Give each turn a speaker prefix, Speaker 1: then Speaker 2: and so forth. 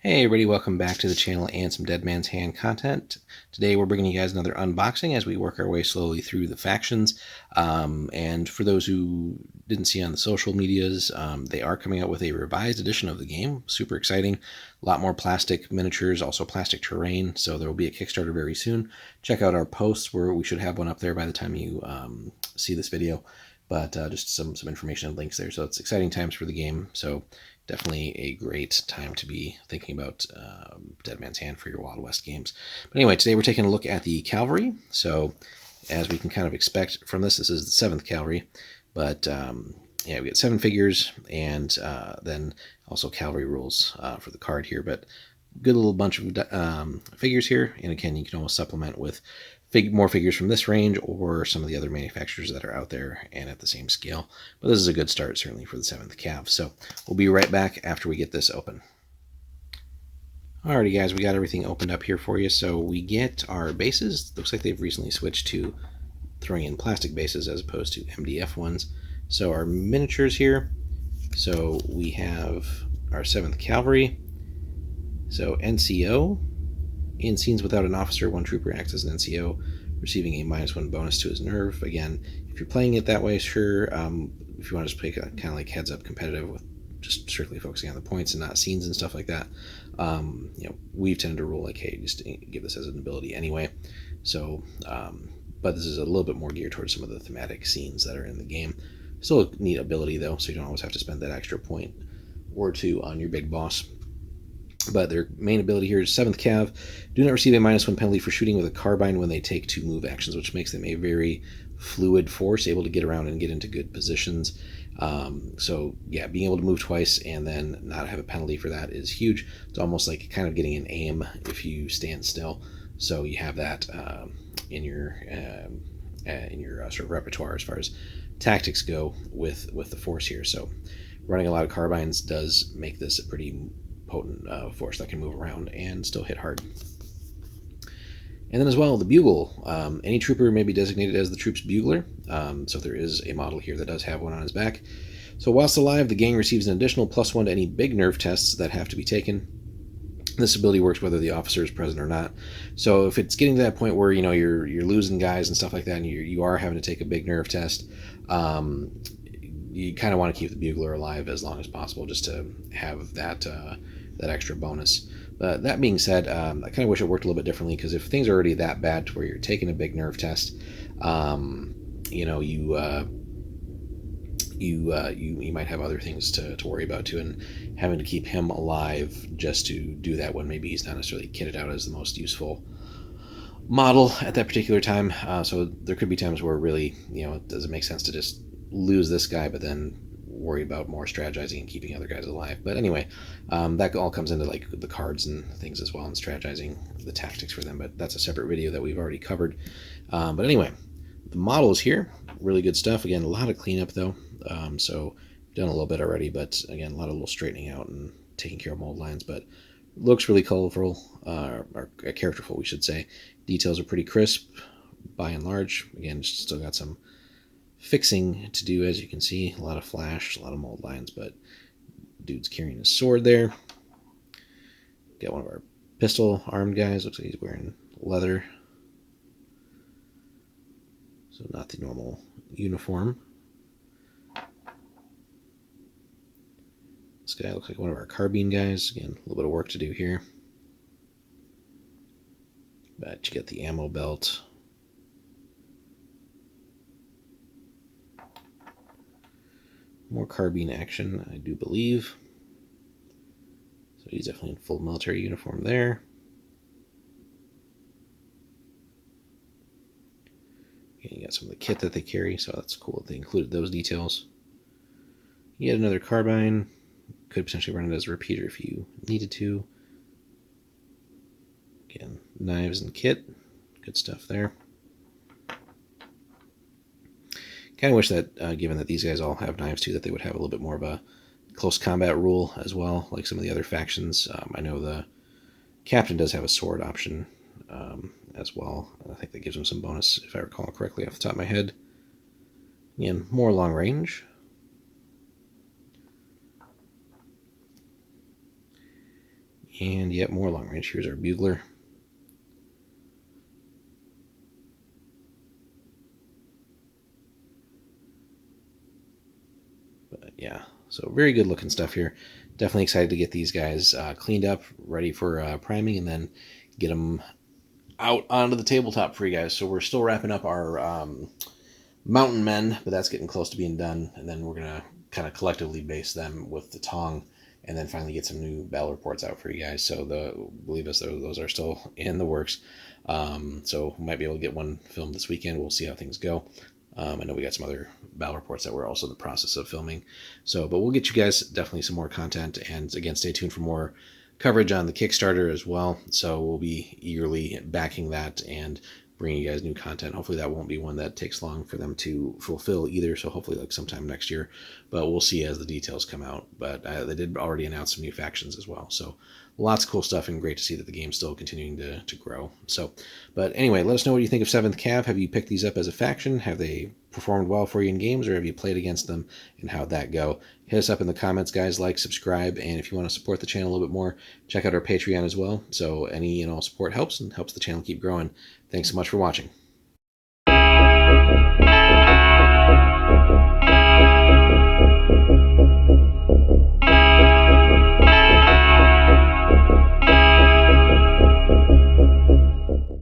Speaker 1: Hey everybody, welcome back to the channel and some Dead Man's Hand content. Today we're bringing you guys another unboxing as we work our way slowly through the factions. And for those who didn't see on the social medias, they are coming out with a revised edition of the game. Super exciting. A lot more plastic miniatures, also plastic terrain, so there will be a Kickstarter very soon. Check out our posts where we should have one up there by the time you see this video. But just some information and links there. So it's exciting times for the game. So definitely a great time to be thinking about Dead Man's Hand for your Wild West games. But anyway, today we're taking a look at the Cavalry. So as we can kind of expect from this is the 7th Cavalry. But yeah, we get 7 figures and then also Cavalry rules for the card here. But good little bunch of figures here. And again, you can almost supplement with more figures from this range or some of the other manufacturers that are out there and at the same scale. But this is a good start, certainly, for the 7th Cav. So we'll be right back after we get this open. Alrighty, guys, we got everything opened up here for you. So we get our bases. Looks like they've recently switched to throwing in plastic bases as opposed to MDF ones. So our miniatures here. So we have our 7th Cavalry. So NCO. In scenes without an officer, one trooper acts as an NCO, receiving a -1 bonus to his nerve. Again, if you're playing it that way, sure. If you want to just play kind of like heads-up competitive with just strictly focusing on the points and not scenes and stuff like that, we've tended to rule like, hey, just give this as an ability anyway. So, but this is a little bit more geared towards some of the thematic scenes that are in the game. Still a neat ability though, so you don't always have to spend that extra point or two on your big boss. But their main ability here is 7th Cav. Do not receive a -1 penalty for shooting with a carbine when they take 2 move actions, which makes them a very fluid force, able to get around and get into good positions. So yeah, being able to move twice and then not have a penalty for that is huge. It's almost like kind of getting an aim if you stand still. So you have that in your sort of repertoire as far as tactics go with the force here. So running a lot of carbines does make this a pretty potent force that can move around and still hit hard. And then as well, the bugle. Any trooper may be designated as the troop's bugler. So there is a model here that does have one on his back. So whilst alive, the gang receives an additional +1 to any big nerve tests that have to be taken. This ability works whether the officer is present or not. So if it's getting to that point where you're losing guys and stuff like that, and you are having to take a big nerve test, you kind of want to keep the bugler alive as long as possible just to have that extra bonus. That being said, I kind of wish it worked a little bit differently, because if things are already that bad to where you're taking a big nerve test, you might have other things to worry about too, and having to keep him alive just to do that when maybe he's not necessarily kitted out as the most useful model at that particular time. So there could be times where really, it doesn't make sense to just lose this guy, but then worry about more strategizing and keeping other guys alive. But anyway, that all comes into like the cards and things as well, and strategizing the tactics for them. But that's a separate video that we've already covered. But anyway, the models here, really good stuff. Again, a lot of cleanup though. So done a little bit already, but again, a lot of little straightening out and taking care of mold lines. But looks really colorful, or characterful, we should say. Details are pretty crisp by and large. Again, still got some fixing to do, as you can see. A lot of flash, a lot of mold lines, but dude's carrying a sword there. Got one of our pistol armed guys. Looks like he's wearing leather, so not the normal uniform. This guy looks like one of our carbine guys. Again, a little bit of work to do here, but you get the ammo belt. More carbine action, I do believe. So he's definitely in full military uniform there. And you got some of the kit that they carry, so that's cool that they included those details. Yet another carbine. Could potentially run it as a repeater if you needed to. Again, knives and kit. Good stuff there. Kind of wish that, given that these guys all have knives too, that they would have a little bit more of a close combat rule as well, like some of the other factions. I know the captain does have a sword option as well. I think that gives him some bonus, if I recall correctly off the top of my head. Again, more long range. And yet more long range. Here's our bugler. But yeah, so very good looking stuff here. Definitely excited to get these guys cleaned up, ready for priming, and then get them out onto the tabletop for you guys. So we're still wrapping up our mountain men, but that's getting close to being done. And then we're going to kind of collectively base them with the Tong, and then finally get some new battle reports out for you guys. So believe us, those are still in the works. So we might be able to get one filmed this weekend. We'll see how things go. I know we got some other battle reports that we're also in the process of filming. So, but we'll get you guys definitely some more content. And again, stay tuned for more coverage on the Kickstarter as well. So we'll be eagerly backing that and bringing you guys new content. Hopefully that won't be one that takes long for them to fulfill either. So hopefully like sometime next year, but we'll see as the details come out. But they did already announce some new factions as well. So lots of cool stuff, and great to see that the game's still continuing to grow. So, but anyway, let us know what you think of 7th Cav. Have you picked these up as a faction? Have they performed well for you in games, or have you played against them, and how'd that go? Hit us up in the comments, guys. Like, subscribe, and if you want to support the channel a little bit more, check out our Patreon as well. So any and all support helps, and helps the channel keep growing. Thanks so much for watching.